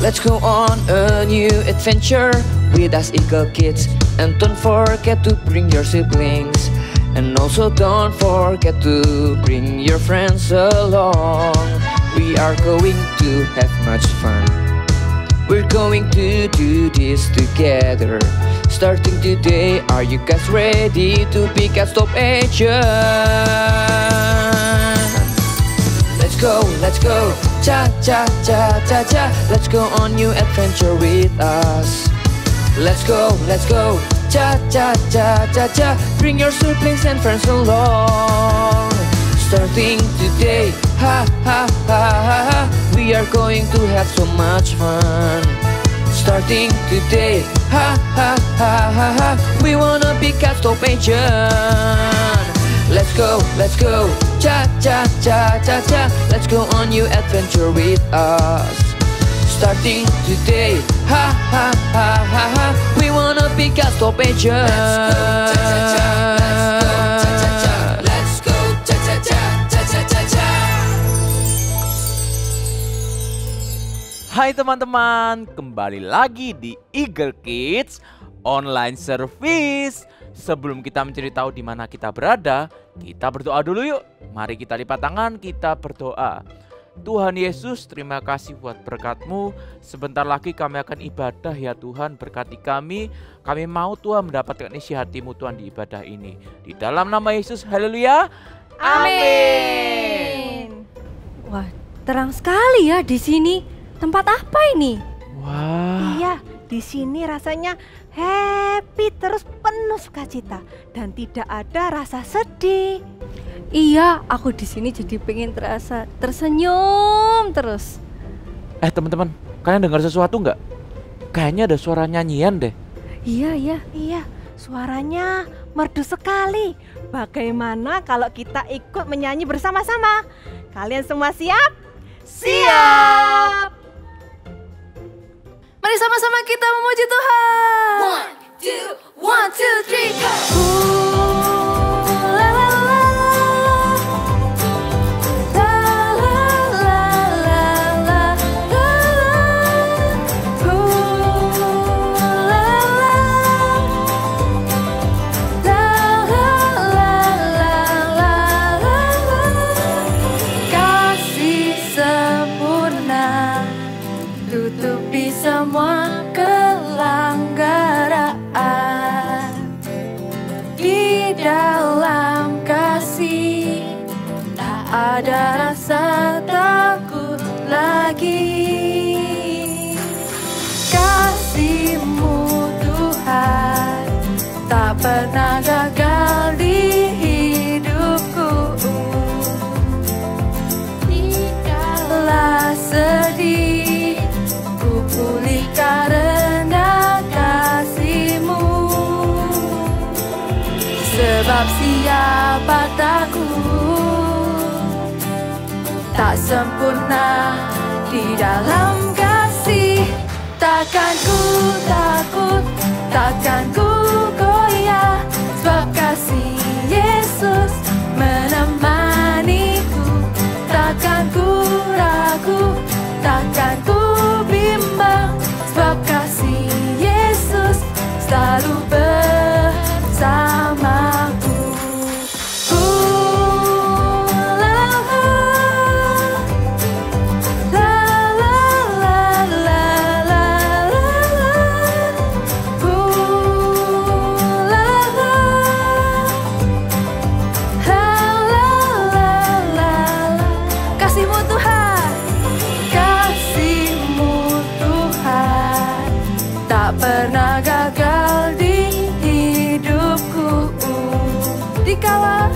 Let's go on a new adventure with us Eagle Kids. And don't forget to bring your siblings. And also don't forget to bring your friends along. We are going to have much fun. We're going to do this together. Starting today, are you guys ready to become top agent? Let's go, cha cha cha cha cha. Let's go on new adventure with us. Let's go, cha cha cha cha cha. Bring your siblings and friends along. Starting today, ha ha ha ha ha. We are going to have so much fun. Starting today, ha ha ha ha ha. We wanna be top agent. Let's go, cha cha cha cha cha. Let's go on new adventure with us. Starting today, ha ha ha ha ha. We wanna be top agent. Let's go, cha cha cha cha cha cha cha. Hai teman-teman, kembali lagi di Eagle Kids Online Service. Sebelum kita mencari tahu di mana kita berada, kita berdoa dulu yuk. Mari kita lipat tangan, kita berdoa. Tuhan Yesus, terima kasih buat berkat-Mu. Sebentar lagi kami akan ibadah ya Tuhan, berkati kami. Kami mau Tuhan mendapatkan isi hati-Mu Tuhan di ibadah ini. Di dalam nama Yesus, haleluya. Amin. Wah, terang sekali ya di sini. Tempat apa ini? Wah. Iya, di sini rasanya happy, terus penuh sukacita dan tidak ada rasa sedih. Iya, aku di sini jadi pengen tersenyum terus. Teman-teman, kalian dengar sesuatu nggak? Kayaknya ada suara nyanyian deh. Iya. Suaranya merdu sekali. Bagaimana kalau kita ikut menyanyi bersama-sama? Kalian semua siap? Siap. Mari sama-sama kita memuji Tuhan. 1, 2, 3, go. La la la la la la la la kasih sempurna tutupi semua kelanggaraan. Di dalam kasih tak ada rasa takut lagi. Kasih-Mu Tuhan tak pernah gagal di hidupku. Dikala sedih ku pulih karena kasih-Mu. Sebab siapa takut tak sempurna di dalam kasih. Takkan ku takut, takkan ku goyah, sebab kasih Yesus menemaniku. Takkan ku ragu, takkan ku bimbang, sebab kasih Yesus selalu bersamaku. Kasih-Mu Tuhan, kasih-Mu Tuhan tak pernah gagal di hidupku. Dikala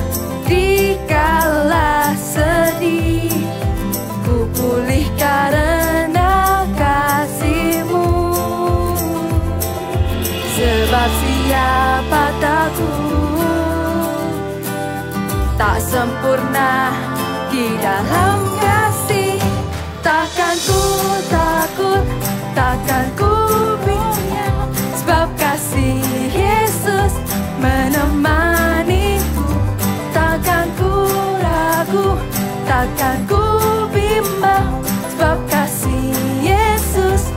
sedih ku pulih karena kasih-Mu. Sebab siapa takut tak sempurna di dalam kasih. Takkan ku takut, takkan ku bimbang, sebab kasih Yesus menemaniku. Takkan ku ragu, takkan ku bimbang, sebab kasih Yesus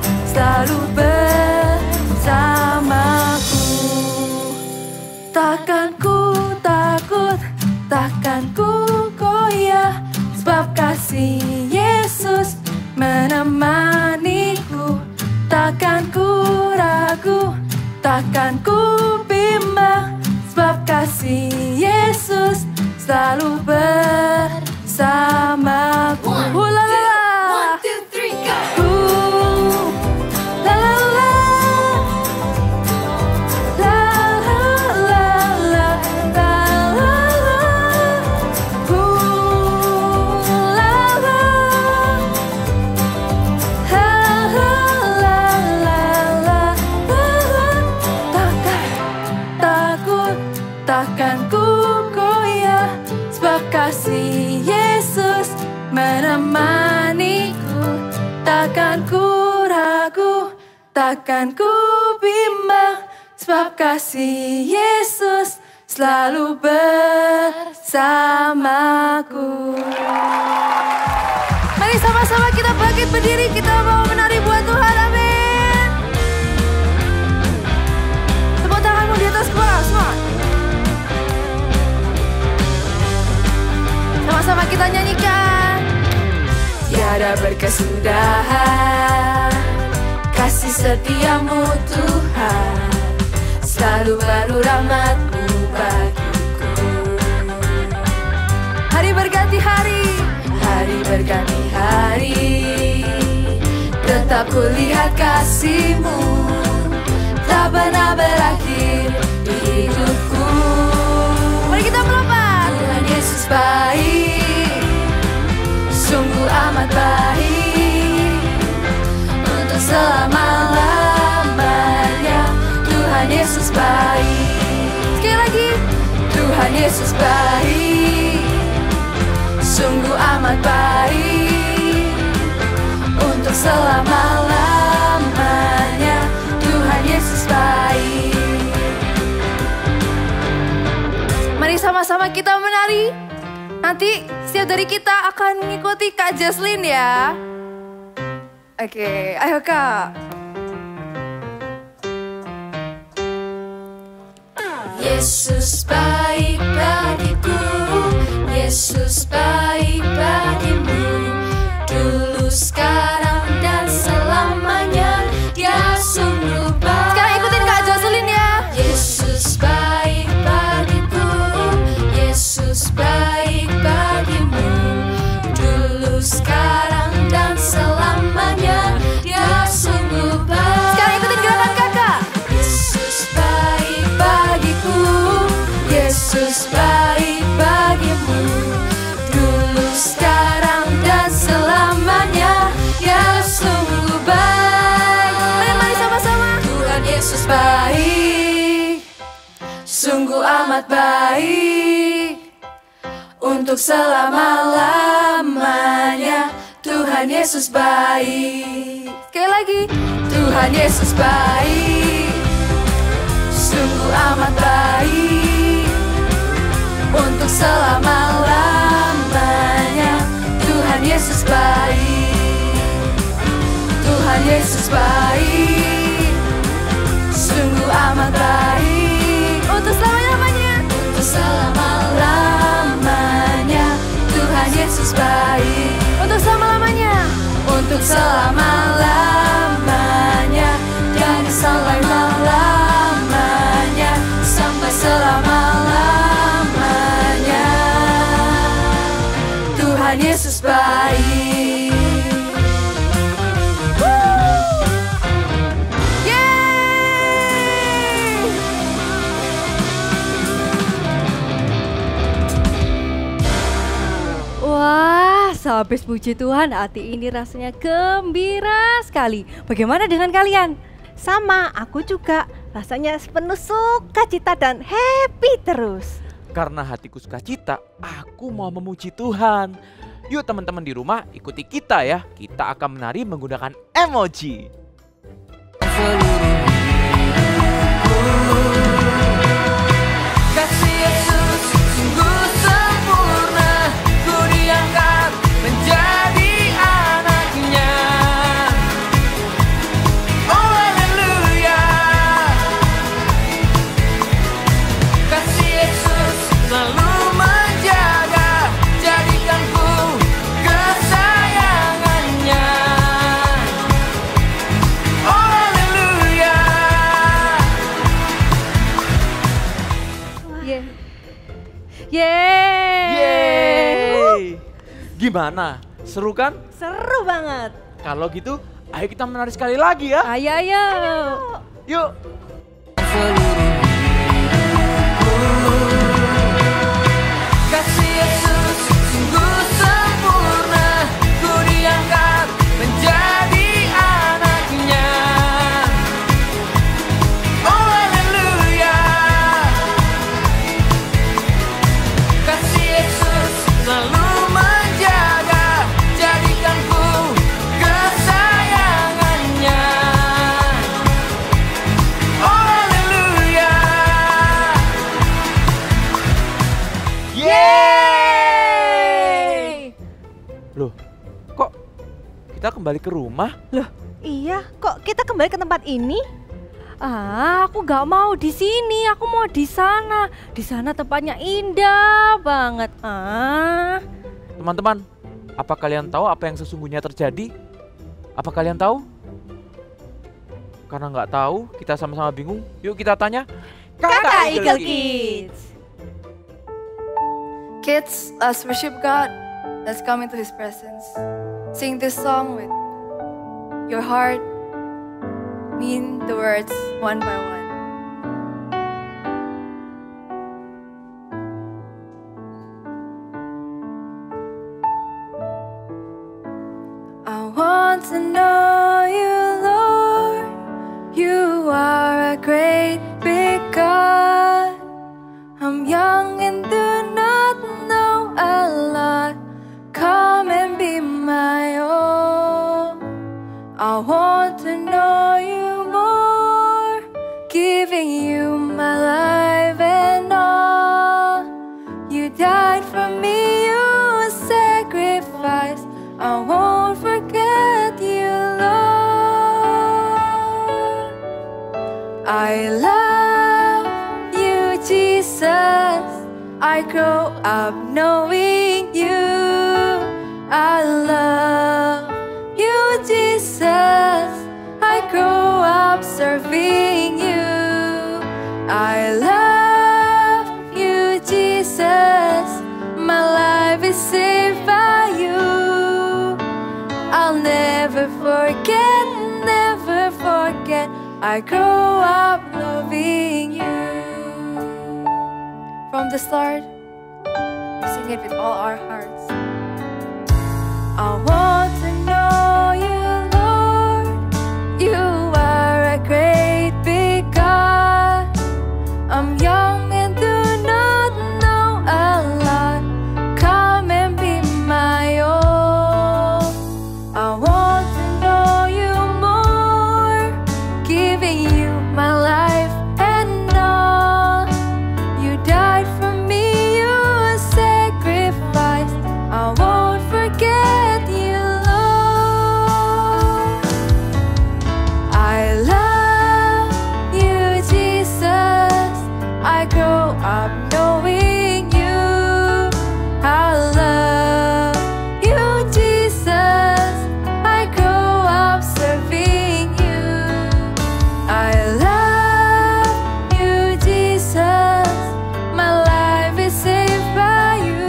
takkan ku bimbang, sebab kasih Yesus selalu bersamaku. La la la. 1, 2, 3, go! La la la. La la la la. La la la. La la. Takkan ku goyah, sebab kasih Yesus menemaniku. Takkan ku ragu, takkan ku bimbang, sebab kasih Yesus selalu bersamaku. Mari sama-sama kita bangkit berdiri, kita mau menari buat Tuhan, amin. Tepuk tanganmu di atas kepala semua. Sama-sama kita nyanyikan. Tiada berkesudahan kasih setiamu Tuhan, selalu baru rahmat-Mu bagiku. Hari berganti hari, hari berganti hari, tetap kulihat kasih-Mu, tak pernah berakhir di hidupku. Mari kita melompat. Tuhan Yesus baik, sungguh amat baik, untuk selama-lamanya. Tuhan Yesus baik. Sekali lagi. Tuhan Yesus baik, sungguh amat baik, untuk selama-lamanya. Tuhan Yesus baik. Mari sama-sama kita menari. Nanti setiap dari kita akan mengikuti Kak Jaslyn ya. Oke, ayo Kak. Yesus baik bagiku, Yesus baik bagimu, dulu, sekarang, dan selamanya. Dia sungguh baik. Sekarang ikutin Kak Jaslyn ya. Yesus baik bagiku, Yesus baik bagimu, dulu, sekarang, dan selamanya. Dia sungguh baik. Sekarang ikutin gerakan Kakak. Yesus baik bagiku, Yesus baik bagimu, dulu, sekarang, dan selamanya. Dia sungguh baik. Mari sama-sama. Tuhan Yesus Baik, sungguh amat baik, untuk selama-lamanya. Tuhan Yesus baik. Sekali lagi. Tuhan Yesus baik, sungguh amat baik, untuk selama-lamanya. Tuhan Yesus baik. Tuhan Yesus baik, sungguh amat baik, untuk selama-lamanya. Untuk selama-lamanya. Tuhan Yesus baik, untuk selama-lamanya. Untuk selama-lamanya. Dari selama-lamanya sampai selama-lamanya. Tuhan Yesus baik. Yeay! Wah, sehabis puji Tuhan, hati ini rasanya gembira sekali. Bagaimana dengan kalian? Sama, aku juga. Rasanya penuh sukacita dan happy terus. Karena hatiku sukacita, aku mau memuji Tuhan. Yuk teman-teman di rumah ikuti kita ya. Kita akan menari menggunakan emoji. Kasih Yesus sungguh sempurna, ku diangkat menjadi anaknya. Oh haleluya. Kasih Yesus selalu menjaga, jadikanku kesayangannya. Oh haleluya. Gimana? Seru kan? Seru banget. Kalau gitu, ayo kita menari sekali lagi ya. Ayo, ayo. Yuk. Kasih Yesus sungguh sempurna, ku diangkat menjadi anaknya. Oh haleluya. Kasih Yesus selalu menjaga, jadikanku kesayangannya. Oh haleluya. Yeay! Loh, kok kita kembali ke rumah? Loh, iya, kok kita kembali ke tempat ini? Aku nggak mau di sini, aku mau di sana. Di sana tempatnya indah banget. Teman-teman, apa kalian tahu apa yang sesungguhnya terjadi? Apa kalian tahu? Karena nggak tahu, kita sama-sama bingung. Yuk kita tanya. Kakak Eagle Kids. Kids, let's worship God. Let's come into His presence. Sing this song with your heart. Mean the words one by one. I want to know you, Lord. You are a great big God. I'm young and do not know a lot. Come and be my own. I want to know you more, giving you my life and all. You died for me, you sacrificed. I won't forget you, Lord. I love you, Jesus. I grow up knowing you. I love you, Jesus. I grow up serving you. I love you, Jesus. My life is saved by you. I'll never forget, never forget. I grow up loving you. From the start, we sing it with all our hearts. I want to know you, Lord. You are a great big God. I'm young and do not know a lot. Come and be my own. I want to know you more, giving you my life and all. You died for me, you sacrificed. I won't forget you, Lord. I love you, Jesus. I grow up knowing you. I love you, Jesus. I grow up serving you. I love you, Jesus. My life is saved by you.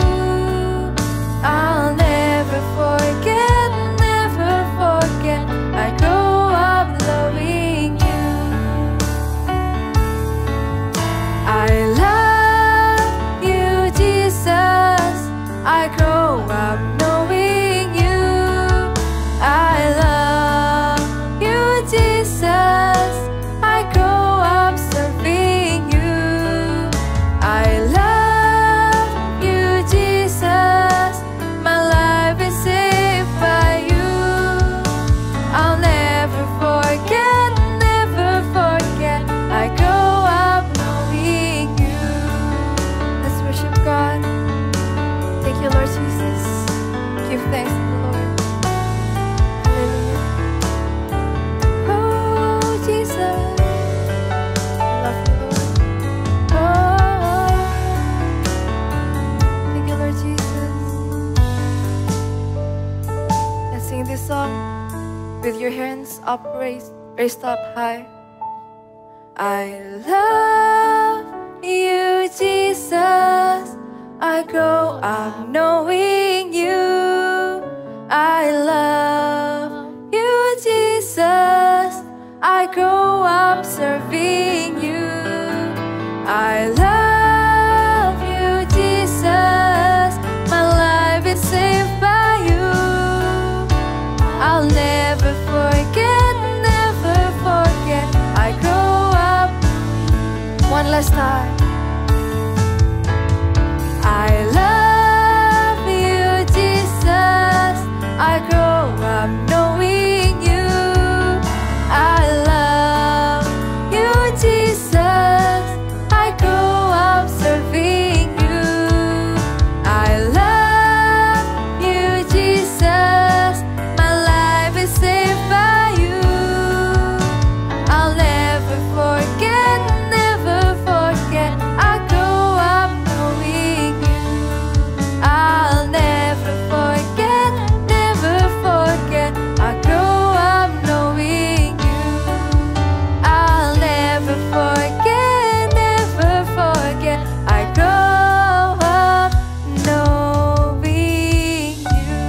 I'll never forget, never forget. I grow up loving you. I love you, Jesus. I grow up knowing you. I love you, Jesus. I grow up serving you. I love you, Jesus. My life is saved by you. I'll never forget, never forget. I grow up knowing you. Let's worship God. Thank you, Lord Jesus. Give thanks to the Lord. Hallelujah. Oh, Jesus. I love you, Lord. Oh, thank you, Lord Jesus. And sing this song with your hands up raised up high. I love you, Jesus. I grow up knowing you. grow up serving you. I love you, Jesus. My life is saved by you. I'll never forget, never forget. I grow up. One last time. I love you, Jesus. I grow up knowing you. I love you, Jesus. I grow up serving you. I love you, Jesus. My life is saved by you. I'll never forget, never forget. I grow up knowing you. I'll never forget, never forget. I grow up knowing you. I'll never forget, never forget. I grow up knowing you.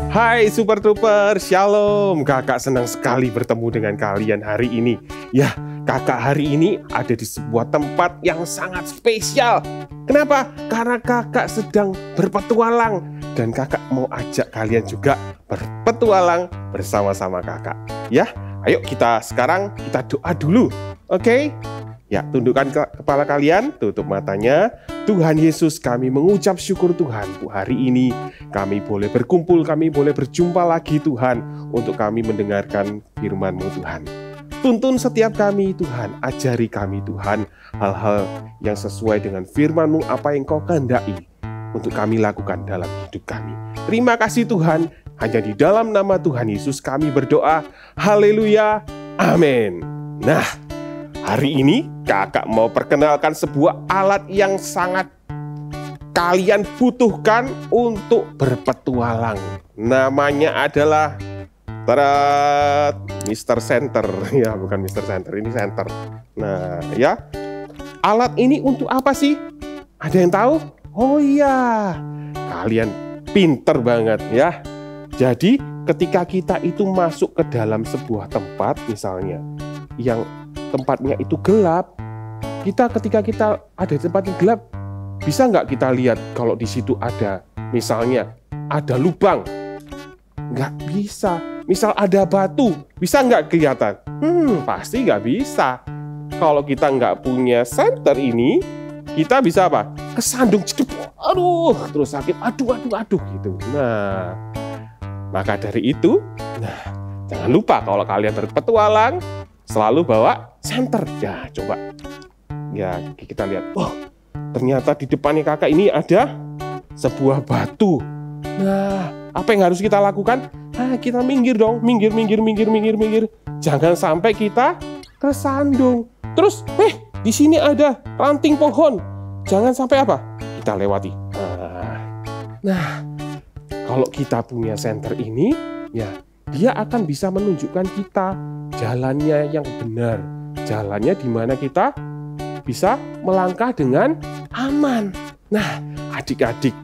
Hai Super Trooper, Shalom. Kakak senang sekali bertemu dengan kalian hari ini. Ya, kakak hari ini ada di sebuah tempat yang sangat spesial. Kenapa? Karena kakak sedang berpetualang. Dan kakak mau ajak kalian juga berpetualang bersama-sama kakak. Ya, ayo sekarang kita doa dulu. Oke? Ya, tundukkan kepala kalian, tutup matanya. Tuhan Yesus, kami mengucap syukur Tuhan, hari ini kami boleh berkumpul, kami boleh berjumpa lagi Tuhan, untuk kami mendengarkan firman-Mu Tuhan. Tuntun setiap kami Tuhan, ajari kami Tuhan, hal-hal yang sesuai dengan firman-Mu, apa yang Kau kehendaki untuk kami lakukan dalam hidup kami. Terima kasih Tuhan, hanya di dalam nama Tuhan Yesus kami berdoa. Haleluya, amin. Nah, hari ini kakak mau perkenalkan sebuah alat yang sangat kalian butuhkan untuk berpetualang. Namanya adalah Mr. Center. Ya, bukan Mr. Center, ini Center. Nah, ya. Alat ini untuk apa sih? Ada yang tahu? Oh iya, kalian pinter banget ya. Jadi ketika kita itu masuk ke dalam sebuah tempat misalnya, yang tempatnya itu gelap, ketika kita ada di tempat yang gelap, bisa nggak kita lihat kalau di situ ada, misalnya ada lubang? Nggak bisa. Misal ada batu, bisa nggak kelihatan? Pasti nggak bisa. Kalau kita nggak punya senter ini, kita bisa apa? Kesandung, aduh, terus sakit, aduh gitu. Nah, maka dari itu, jangan lupa kalau kalian berpetualang, selalu bawa senter. Ya, coba. Ya, kita lihat. Oh, ternyata di depannya kakak ini ada sebuah batu. Nah, apa yang harus kita lakukan? Kita minggir dong. Minggir. Jangan sampai kita tersandung. Terus, di sini ada ranting pohon. Jangan sampai apa? Kita lewati. Nah, kalau kita punya senter ini, ya, dia akan bisa menunjukkan kita jalannya yang benar. Jalannya di mana kita bisa melangkah dengan aman. Nah, adik-adik,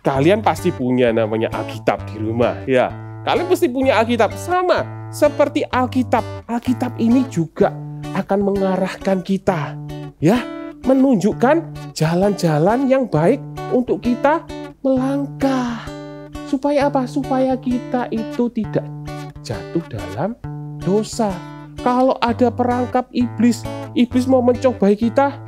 kalian pasti punya namanya Alkitab di rumah, ya. Kalian pasti punya Alkitab, sama seperti Alkitab. Alkitab ini juga akan mengarahkan kita, ya, menunjukkan jalan-jalan yang baik untuk kita melangkah. Supaya apa? Supaya kita itu tidak jatuh dalam dosa. Kalau ada perangkap iblis mau mencobai kita,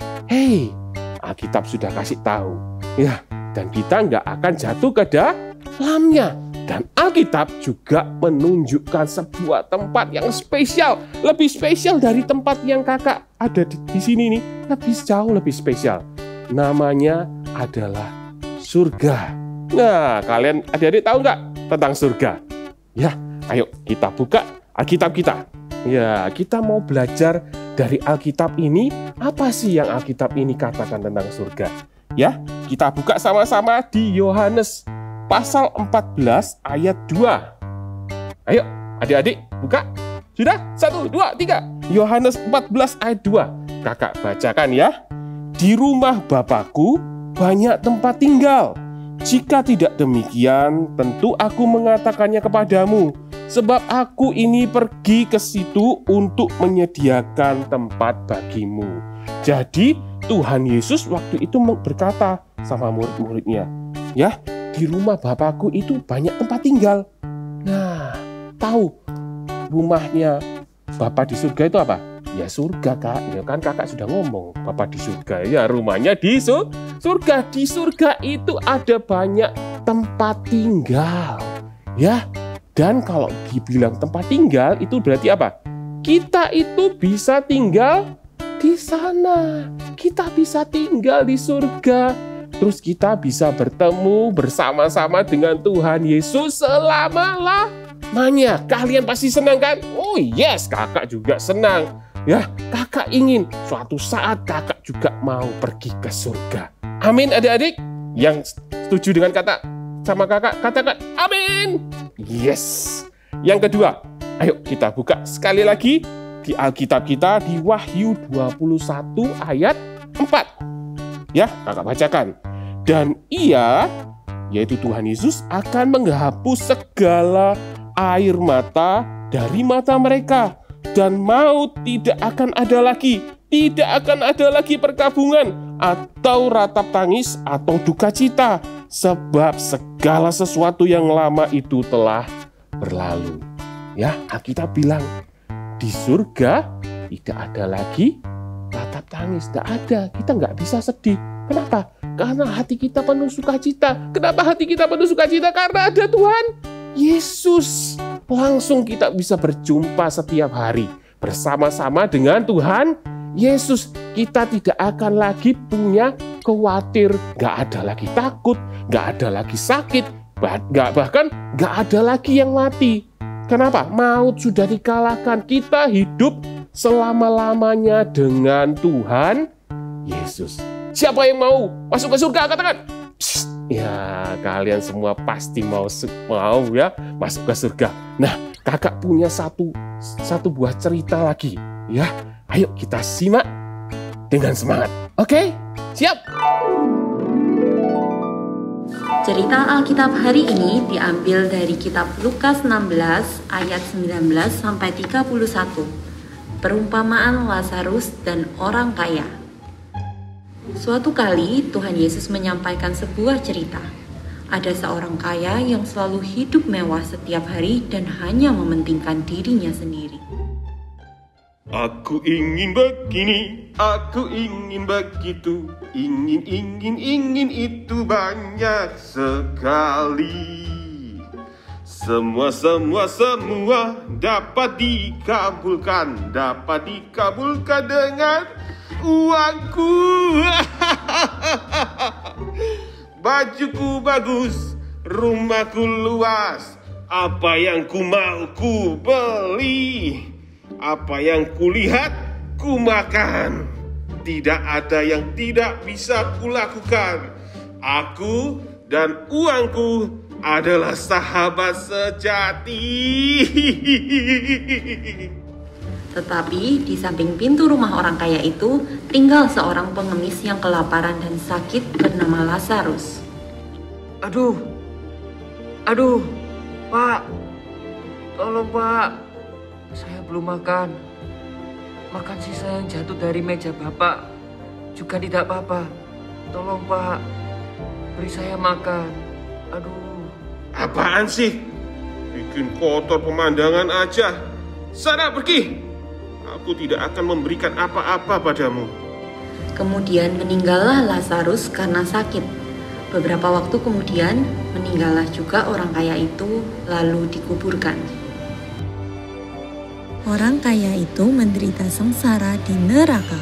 Alkitab sudah kasih tahu, ya, dan kita nggak akan jatuh ke dalamnya. Dan Alkitab juga menunjukkan sebuah tempat yang spesial, lebih spesial dari tempat yang kakak ada di sini nih, jauh lebih spesial. Namanya adalah surga. Nah, kalian adik-adik tahu nggak tentang surga? Ya, ayo kita buka Alkitab kita. Ya, kita mau belajar dari Alkitab ini, apa sih yang Alkitab ini katakan tentang surga? Ya, kita buka sama-sama di Yohanes pasal 14 ayat 2. Ayo, adik-adik, buka. Sudah? 1, 2, 3. Yohanes 14 ayat 2. Kakak bacakan ya. Di rumah Bapakku banyak tempat tinggal. Jika tidak demikian, tentu aku mengatakannya kepadamu. sebab aku ini pergi ke situ untuk menyediakan tempat bagimu. Jadi Tuhan Yesus waktu itu berkata sama murid-muridnya, ya, di rumah Bapakku itu banyak tempat tinggal. Nah, tahu rumahnya Bapa di surga itu apa? Ya surga, Kak. Ya kan Kakak sudah ngomong, Bapa di surga. Ya rumahnya di surga. Di surga itu ada banyak tempat tinggal. Ya. Dan kalau dibilang tempat tinggal itu berarti apa? Kita itu bisa tinggal di sana. Kita bisa tinggal di surga. Terus kita bisa bertemu bersama-sama dengan Tuhan Yesus selama-lamanya. Kalian pasti senang kan? Oh yes, kakak juga senang. Ya, kakak ingin suatu saat kakak juga mau pergi ke surga. Amin adik-adik. Yang setuju dengan kata sama kakak, katakan amin. Yes. Yang kedua, ayo kita buka sekali lagi di Alkitab kita di Wahyu 21 ayat 4. Ya, kakak bacakan. Dan ia, yaitu Tuhan Yesus, akan menghapus segala air mata dari mata mereka. Dan maut tidak akan ada lagi. Tidak akan ada lagi perkabungan atau ratap tangis atau duka cita. Sebab segala sesuatu yang lama itu telah berlalu. Ya, Alkitab bilang di surga tidak ada lagi ratap tangis. Tidak ada. Kita nggak bisa sedih. Kenapa? Karena hati kita penuh sukacita. Kenapa hati kita penuh sukacita? Karena ada Tuhan Yesus. Langsung kita bisa berjumpa setiap hari bersama-sama dengan Tuhan Yesus. Kita tidak akan lagi punya khawatir, gak ada lagi takut, gak ada lagi sakit, bahkan gak ada lagi yang mati. Kenapa? Maut sudah dikalahkan. Kita hidup selama-lamanya dengan Tuhan Yesus. Siapa yang mau masuk ke surga? Katakan. Ya, kalian semua pasti mau ya masuk ke surga. Nah, kakak punya satu buah cerita lagi. Ya, ayo kita simak dengan semangat. Oke, siap? Cerita Alkitab hari ini diambil dari kitab Lukas 16 ayat 19 sampai 31. Perumpamaan Lazarus dan orang kaya. Suatu kali Tuhan Yesus menyampaikan sebuah cerita. Ada seorang kaya yang selalu hidup mewah setiap hari dan hanya mementingkan dirinya sendiri. Aku ingin begini, aku ingin begitu, ingin itu banyak sekali. Semua dapat dikabulkan dengan uangku. Bajuku bagus, rumahku luas, apa yang ku mau ku beli, apa yang ku lihat ku makan. Tidak ada yang tidak bisa ku lakukan. Aku dan uangku adalah sahabat sejati. Tetapi di samping pintu rumah orang kaya itu tinggal seorang pengemis yang kelaparan dan sakit bernama Lazarus. Aduh, Pak, tolong Pak, saya belum makan. Makan sisa yang jatuh dari meja Bapak juga tidak apa-apa. Tolong Pak, beri saya makan. Aduh. Apaan sih? Bikin kotor pemandangan aja. Sana pergi. Aku tidak akan memberikan apa-apa padamu. Kemudian meninggallah Lazarus karena sakit. Beberapa waktu kemudian meninggallah juga orang kaya itu lalu dikuburkan. Orang kaya itu menderita sengsara di neraka.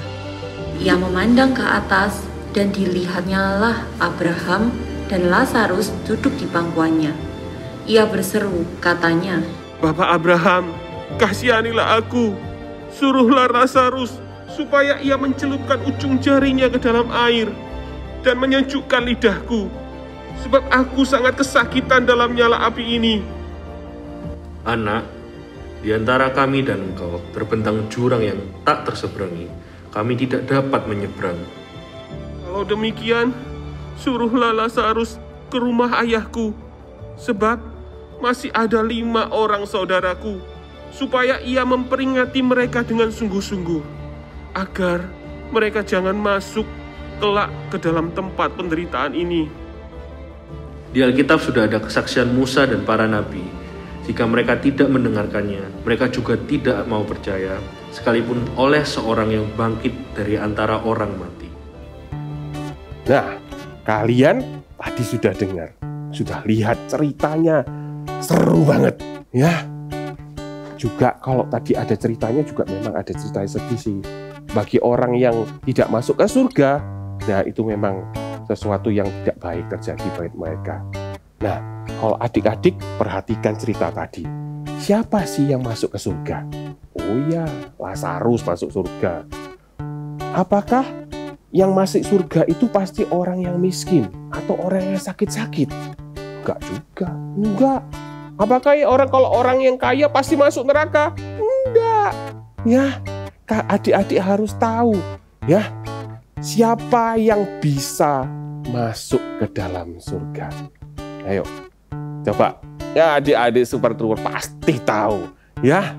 Ia memandang ke atas dan dilihatnya lah Abraham dan Lazarus duduk di pangkuannya. Ia berseru, katanya, Bapak Abraham, kasihanilah aku. Suruhlah Lazarus supaya ia mencelupkan ujung jarinya ke dalam air dan menyejukkan lidahku, sebab aku sangat kesakitan dalam nyala api ini. Anak, di antara kami dan engkau terbentang jurang yang tak terseberangi. Kami tidak dapat menyeberang. Kalau demikian, suruhlah Lazarus ke rumah ayahku, sebab masih ada 5 orang saudaraku, supaya ia memperingati mereka dengan sungguh-sungguh, agar mereka jangan masuk kelak ke dalam tempat penderitaan ini. Di Alkitab sudah ada kesaksian Musa dan para nabi. Jika mereka tidak mendengarkannya, mereka juga tidak mau percaya, sekalipun oleh seorang yang bangkit dari antara orang mati. Nah, kalian tadi sudah dengar, sudah lihat ceritanya, seru banget, ya. Juga kalau tadi ada ceritanya juga memang ada cerita sedih sih. Bagi orang yang tidak masuk ke surga, nah itu memang sesuatu yang tidak baik terjadi pada mereka. Nah, kalau adik-adik perhatikan cerita tadi. Siapa sih yang masuk ke surga? Oh ya, Lazarus masuk surga. Apakah yang masuk surga itu pasti orang yang miskin atau orang yang sakit-sakit? Enggak juga. Enggak. Apakah kalau orang yang kaya pasti masuk neraka? Enggak. Ya, adik-adik harus tahu, ya. Siapa yang bisa masuk ke dalam surga? Ayo, coba. Ya, adik-adik Super Trooper pasti tahu, ya.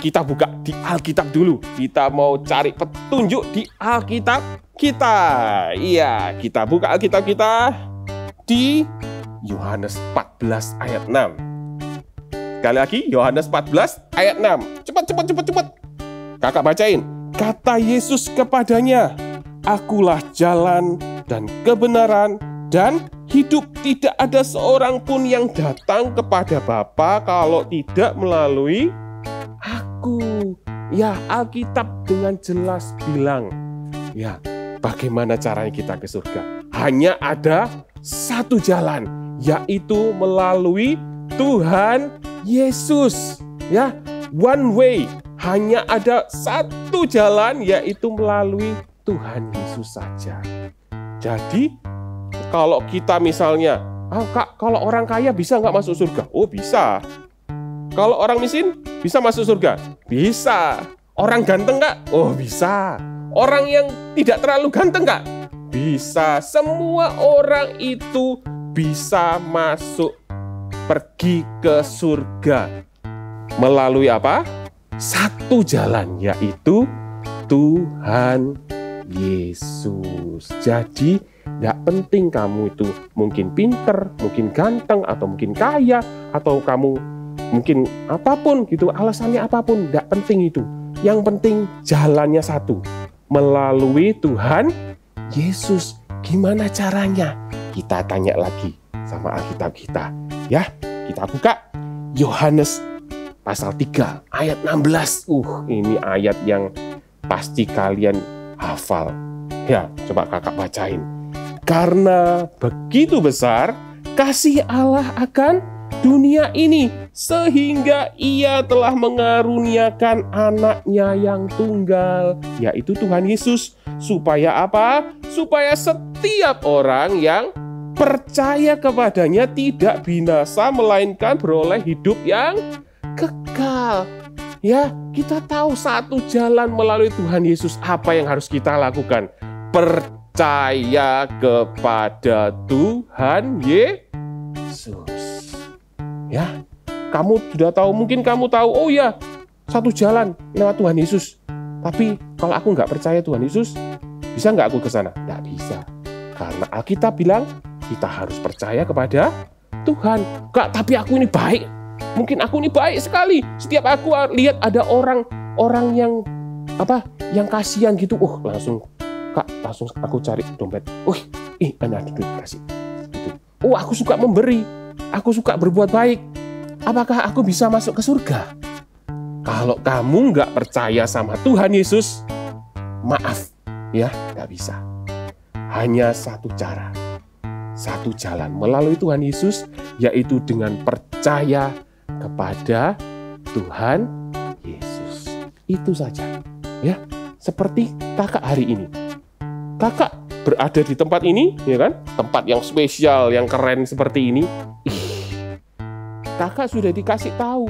Kita buka di Alkitab dulu. Kita mau cari petunjuk di Alkitab kita. Iya, kita buka Alkitab kita di Yohanes 14 ayat 6. Sekali lagi, Yohanes 14 ayat 6. Cepat. Kakak bacain. Kata Yesus kepadanya, "Akulah jalan dan kebenaran dan hidup. Tidak ada seorang pun yang datang kepada Bapa kalau tidak melalui Aku." Ya, Alkitab dengan jelas bilang, ya, bagaimana caranya kita ke surga? Hanya ada satu jalan, yaitu melalui Tuhan Yesus. Ya, one way. Hanya ada satu jalan, yaitu melalui Tuhan Yesus saja. Jadi, kalau kita misalnya, Kak, kalau orang kaya bisa nggak masuk surga? Oh, bisa. Kalau orang miskin, bisa masuk surga? Bisa. Orang ganteng nggak? Oh, bisa. Orang yang tidak terlalu ganteng nggak? Bisa. Semua orang itu bisa masuk, pergi ke surga. Melalui apa? Satu jalan, yaitu Tuhan Yesus. Jadi, tidak penting kamu itu mungkin pinter, mungkin ganteng, atau mungkin kaya, atau kamu mungkin apapun gitu, alasannya apapun, tidak penting itu. Yang penting jalannya satu, melalui Tuhan Yesus. Gimana caranya? Kita tanya lagi sama Alkitab kita. Ya, kita buka Yohanes pasal 3 ayat 16. Ini ayat yang pasti kalian hafal. Ya, coba kakak bacain. Karena begitu besar kasih Allah akan dunia ini, sehingga ia telah mengaruniakan anaknya yang tunggal, yaitu Tuhan Yesus. Supaya apa? Supaya setiap orang yang percaya kepadanya tidak binasa, melainkan beroleh hidup yang kekal. Ya, kita tahu satu jalan melalui Tuhan Yesus. Apa yang harus kita lakukan? Percaya kepada Tuhan Yesus. Ya, kamu sudah tahu, mungkin kamu tahu, oh ya, satu jalan lewat Tuhan Yesus. Tapi kalau aku nggak percaya Tuhan Yesus, bisa nggak aku ke sana? Nggak bisa. Karena Alkitab bilang, kita harus percaya kepada Tuhan. Kak, tapi aku ini baik. Mungkin aku ini baik sekali. Setiap aku lihat ada orang yang kasihan gitu, langsung aku cari dompet. Ada duit kasih. Gitu. Aku suka memberi. Aku suka berbuat baik. Apakah aku bisa masuk ke surga? Kalau kamu nggak percaya sama Tuhan Yesus, maaf, ya, nggak bisa. Hanya satu cara, satu jalan melalui Tuhan Yesus, yaitu dengan percaya kepada Tuhan Yesus. Itu saja, ya. Seperti kakak hari ini. Kakak berada di tempat ini, ya kan? Tempat yang spesial, yang keren seperti ini. Kakak sudah dikasih tahu,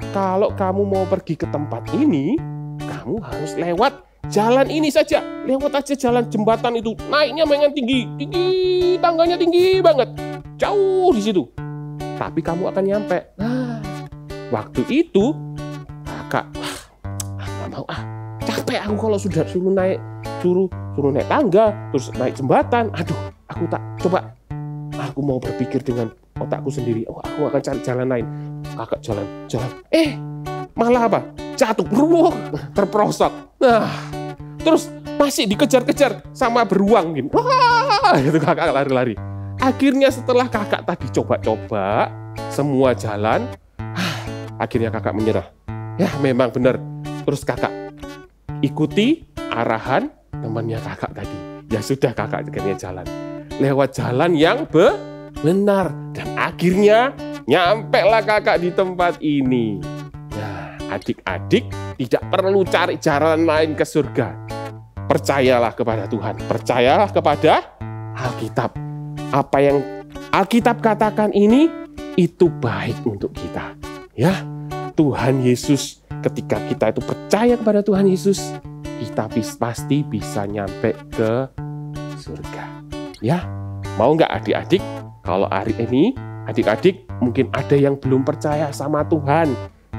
kalau kamu mau pergi ke tempat ini, kamu harus lewat jalan ini saja. Lewat aja jalan jembatan itu. Naiknya memang tinggi, tangganya tinggi banget. Jauh di situ. tapi kamu akan nyampe. Nah, waktu itu kakak, nggak mau capek aku kalau sudah suruh naik tangga, terus naik jembatan. Aduh, aku tak coba. Aku mau berpikir dengan otakku sendiri. Oh, aku akan cari jalan lain. Kakak jalan. Malah apa? Jatuh, terperosok. Nah, terus masih dikejar-kejar sama beruang gitu. Wah, itu kakak lari-lari. Akhirnya setelah kakak tadi coba-coba semua jalan, akhirnya kakak menyerah. Ya, memang benar. Terus kakak ikuti arahan temannya kakak tadi. Ya sudah, kakak akhirnya jalan. Lewat jalan yang benar. Dan akhirnya nyampe lah kakak di tempat ini. Nah, adik-adik tidak perlu cari jalan lain ke surga. Percayalah kepada Tuhan. Percayalah kepada Alkitab. Apa yang Alkitab katakan ini, itu baik untuk kita. Ya, Tuhan Yesus, ketika kita itu percaya kepada Tuhan Yesus, kita pasti bisa nyampe ke surga. Ya, mau nggak adik-adik? Kalau hari ini adik-adik mungkin ada yang belum percaya sama Tuhan.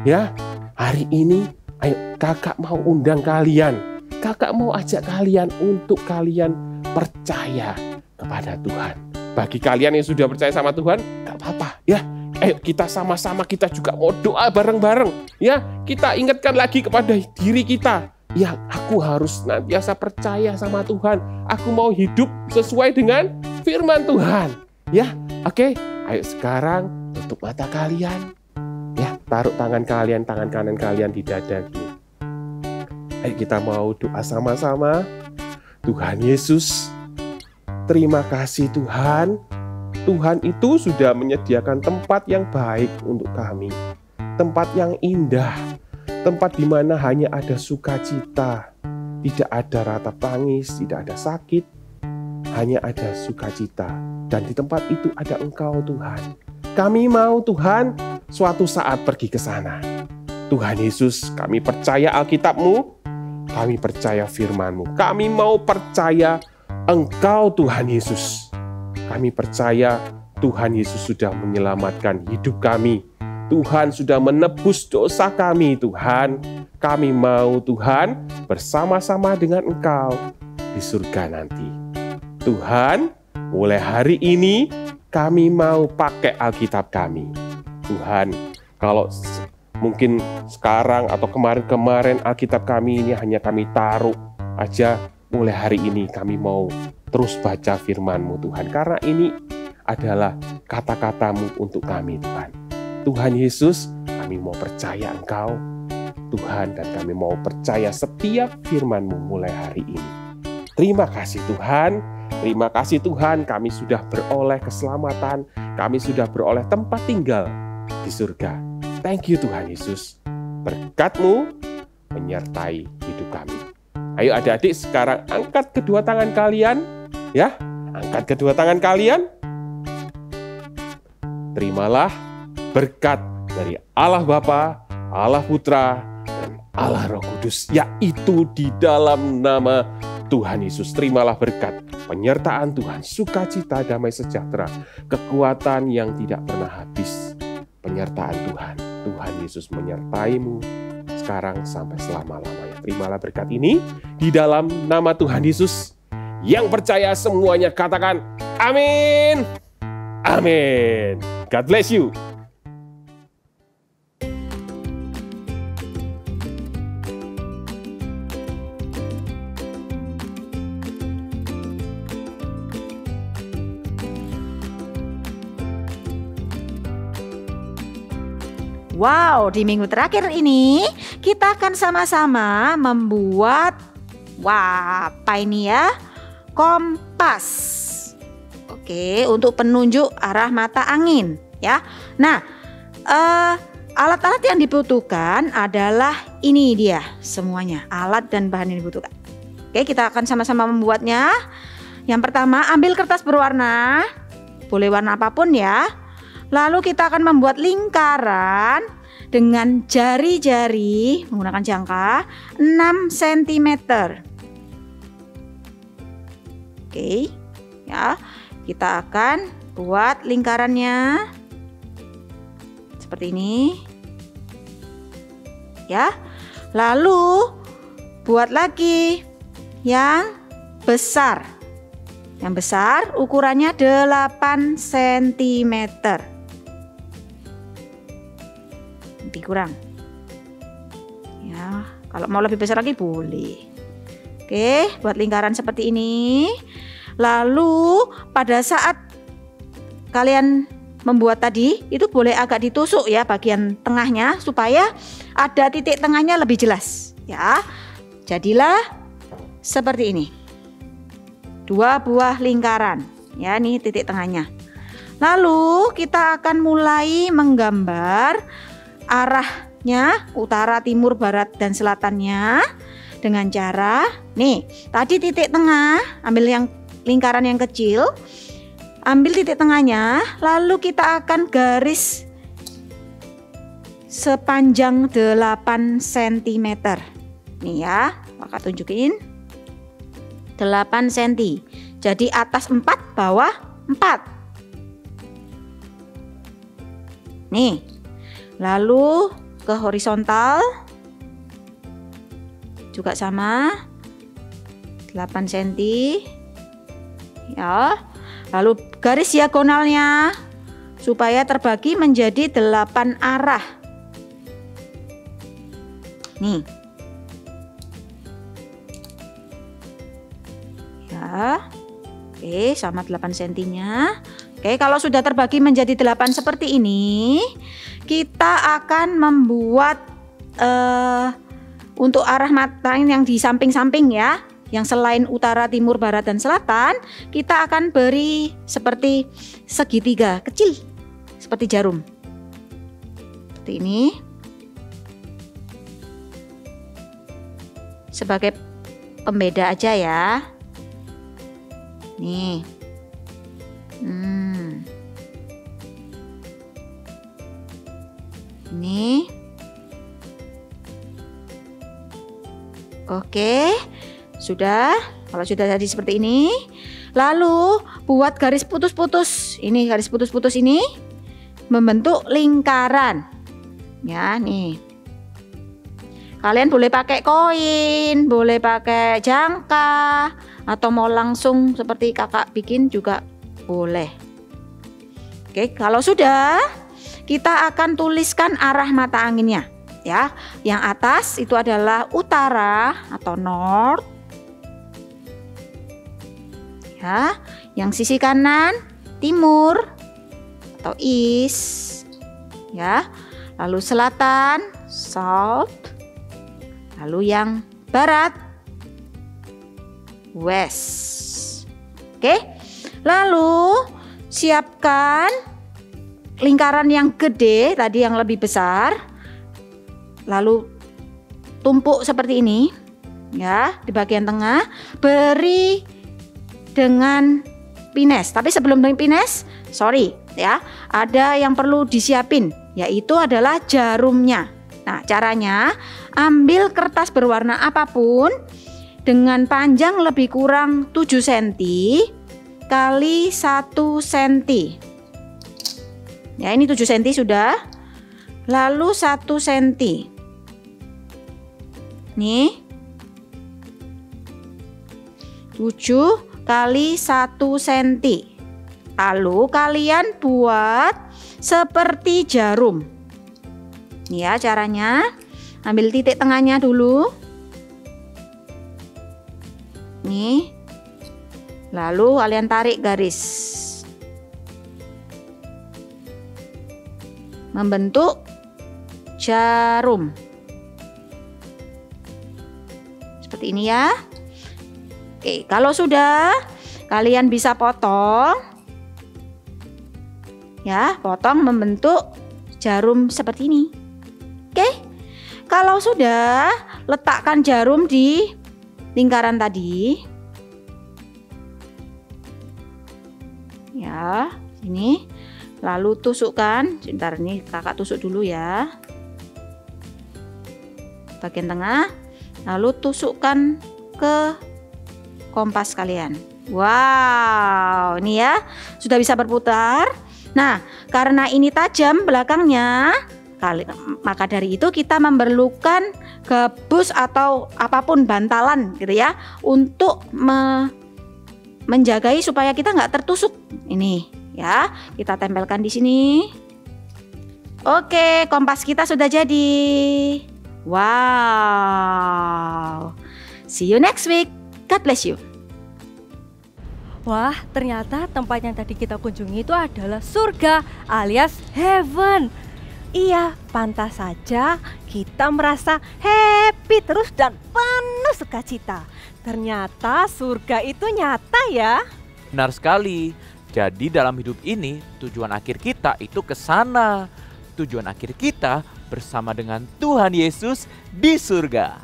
Ya, hari ini ayo kakak mau undang kalian. Kakak mau ajak kalian untuk kalian percaya kepada Tuhan. Bagi kalian yang sudah percaya sama Tuhan, nggak apa-apa. Ya, ayo kita sama-sama, kita juga mau doa bareng-bareng. Ya, kita ingatkan lagi kepada diri kita. Ya, aku harus senantiasa percaya sama Tuhan. Aku mau hidup sesuai dengan firman Tuhan. Ya, oke. Ayo sekarang tutup mata kalian. Ya, taruh tangan kanan kalian di dada gini. Ayo kita mau doa sama-sama. Tuhan Yesus, terima kasih Tuhan. Tuhan itu sudah menyediakan tempat yang baik untuk kami. Tempat yang indah. Tempat di mana hanya ada sukacita, tidak ada ratap tangis, tidak ada sakit, hanya ada sukacita. Dan di tempat itu ada Engkau Tuhan. Kami mau Tuhan suatu saat pergi ke sana. Tuhan Yesus, kami percaya Alkitab-Mu, kami percaya firman-Mu. Kami mau percaya Engkau Tuhan Yesus. Kami percaya Tuhan Yesus sudah menyelamatkan hidup kami. Tuhan sudah menebus dosa kami, Tuhan. Kami mau, Tuhan, bersama-sama dengan Engkau di surga nanti. Tuhan, mulai hari ini kami mau pakai Alkitab kami. Tuhan, kalau mungkin sekarang atau kemarin-kemarin Alkitab kami ini hanya kami taruh aja, mulai hari ini kami mau terus baca firman-Mu, Tuhan. Karena ini adalah kata-kata-Mu untuk kami, Tuhan. Tuhan Yesus, kami mau percaya Engkau, Tuhan, dan kami mau percaya setiap firman-Mu mulai hari ini. Terima kasih Tuhan, terima kasih Tuhan, kami sudah beroleh keselamatan, kami sudah beroleh tempat tinggal di surga. Thank you Tuhan Yesus, berkat-Mu menyertai hidup kami. Ayo adik-adik sekarang angkat kedua tangan kalian, ya, angkat kedua tangan kalian. Terimalah berkat dari Allah Bapa, Allah Putra, dan Allah Roh Kudus, yaitu di dalam nama Tuhan Yesus. Terimalah berkat, penyertaan Tuhan, sukacita, damai sejahtera, kekuatan yang tidak pernah habis. Penyertaan Tuhan, Tuhan Yesus menyertai-mu sekarang sampai selama-lamanya. Terimalah berkat ini di dalam nama Tuhan Yesus. Yang percaya semuanya katakan amin. Amin. God bless you. Wow, di minggu terakhir ini kita akan sama-sama membuat apa ini ya? Kompas. Oke, untuk penunjuk arah mata angin ya. Nah, alat-alat yang dibutuhkan adalah ini dia semuanya, alat dan bahan yang dibutuhkan. Oke, kita akan sama-sama membuatnya. Yang pertama, ambil kertas berwarna, boleh warna apapun ya. Lalu kita akan membuat lingkaran dengan jari-jari menggunakan jangka 6 cm. Oke, ya. Kita akan buat lingkarannya. seperti ini. Ya. Lalu buat lagi yang besar. Yang besar ukurannya 8 cm. Lebih kurang. Ya, kalau mau lebih besar lagi boleh. Oke, buat lingkaran seperti ini. Lalu pada saat kalian membuat tadi, itu boleh agak ditusuk ya bagian tengahnya supaya ada titik tengahnya lebih jelas ya. Jadilah seperti ini. 2 buah lingkaran ya, ini titik tengahnya. Lalu kita akan mulai menggambar arahnya, utara, timur, barat, dan selatannya dengan cara nih, tadi titik tengah, ambil yang lingkaran yang kecil, ambil titik tengahnya, lalu kita akan garis sepanjang 8 cm. Nih ya, Kakak tunjukin. 8 cm. Jadi atas 4, bawah 4. Nih. Lalu ke horizontal juga sama 8 cm. Ya. Lalu garis diagonalnya supaya terbagi menjadi 8 arah. Nih. Ya. Oke, sama 8 cm-nya. Oke, kalau sudah terbagi menjadi 8 seperti ini, kita akan membuat untuk arah mata yang di samping-samping ya, yang selain utara, timur, barat, dan selatan, kita akan beri seperti segitiga kecil, seperti jarum. Seperti ini. Sebagai pembeda aja ya. Nih. Ini. Oke. Sudah. Kalau sudah jadi seperti ini, lalu buat garis putus-putus. Ini garis putus-putus ini membentuk lingkaran. Ya, nih. Kalian boleh pakai koin, boleh pakai jangka, atau mau langsung seperti kakak bikin juga boleh. Oke, kalau sudah, kita akan tuliskan arah mata anginnya. Ya, yang atas itu adalah utara atau north. Ya, yang sisi kanan timur atau east. Ya, lalu selatan south. Lalu yang barat west. Oke. Lalu siapkan lingkaran yang gede tadi, yang lebih besar. Lalu tumpuk seperti ini ya, di bagian tengah, beri dengan pines. Tapi sebelum dengan pines, sorry ya, ada yang perlu disiapin, yaitu adalah jarumnya. Nah, caranya ambil kertas berwarna apapun dengan panjang lebih kurang 7 cm kali 1 cm. Ya, ini 7 cm sudah. Lalu 1 cm. Nih. 7 kali 1 cm. Lalu kalian buat seperti jarum. Nih ya caranya. Ambil titik tengahnya dulu. Nih. Lalu kalian tarik garis. Membentuk jarum. Seperti ini ya. Oke, kalau sudah, kalian bisa potong. Ya, potong membentuk jarum seperti ini. Oke. Kalau sudah, letakkan jarum di lingkaran tadi. Ya, ini. Lalu tusukkan. Sebentar, ini kakak tusuk dulu ya. Bagian tengah. Lalu tusukkan ke kompas kalian. Wow, ini ya sudah bisa berputar. Nah, karena ini tajam belakangnya, maka dari itu kita memerlukan gabus atau apapun bantalan gitu ya, untuk menjagai supaya kita nggak tertusuk. Ini ya, kita tempelkan di sini. Oke, kompas kita sudah jadi. Wow. See you next week. God bless you. Wah, ternyata tempat yang tadi kita kunjungi itu adalah surga alias heaven. Iya, pantas saja kita merasa happy terus dan penuh sukacita. Ternyata surga itu nyata ya. Benar sekali. Jadi dalam hidup ini tujuan akhir kita itu ke sana. Tujuan akhir kita bersama dengan Tuhan Yesus di surga.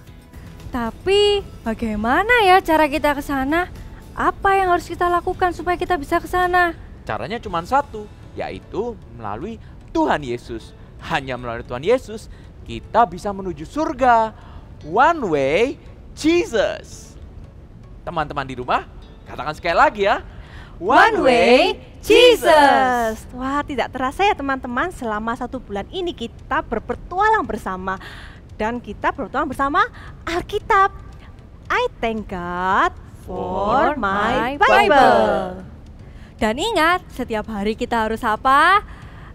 Tapi bagaimana ya cara kita ke sana? Apa yang harus kita lakukan supaya kita bisa ke sana? Caranya cuma satu, yaitu melalui Tuhan Yesus. Hanya melalui Tuhan Yesus kita bisa menuju surga. One way Jesus. Teman-teman di rumah, katakan sekali lagi ya. One way Jesus. Wah, tidak terasa ya teman-teman, selama 1 bulan ini kita berpetualang bersama. Dan kita berpetualang bersama Alkitab. I thank God for my Bible. Dan ingat, setiap hari kita harus apa?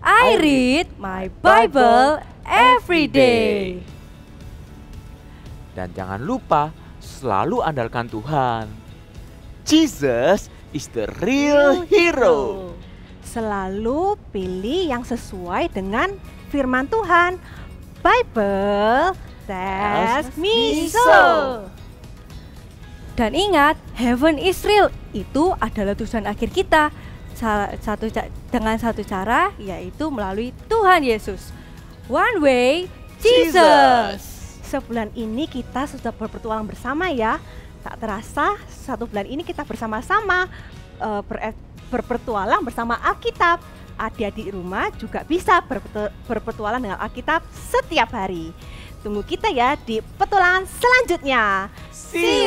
I read my Bible every day. Dan jangan lupa selalu andalkan Tuhan. Jesus is the real hero. Selalu pilih yang sesuai dengan firman Tuhan. Bible tells me so. Dan ingat, heaven is real. Itu adalah tujuan akhir kita. Dengan satu cara, yaitu melalui Tuhan Yesus. One way Jesus. Sebulan ini kita sudah berpetualang bersama ya. Tak terasa 1 bulan ini kita bersama-sama berpetualang bersama Alkitab. Adik-adik rumah juga bisa berpetualang dengan Alkitab setiap hari. Tunggu kita ya di petualangan selanjutnya. See you!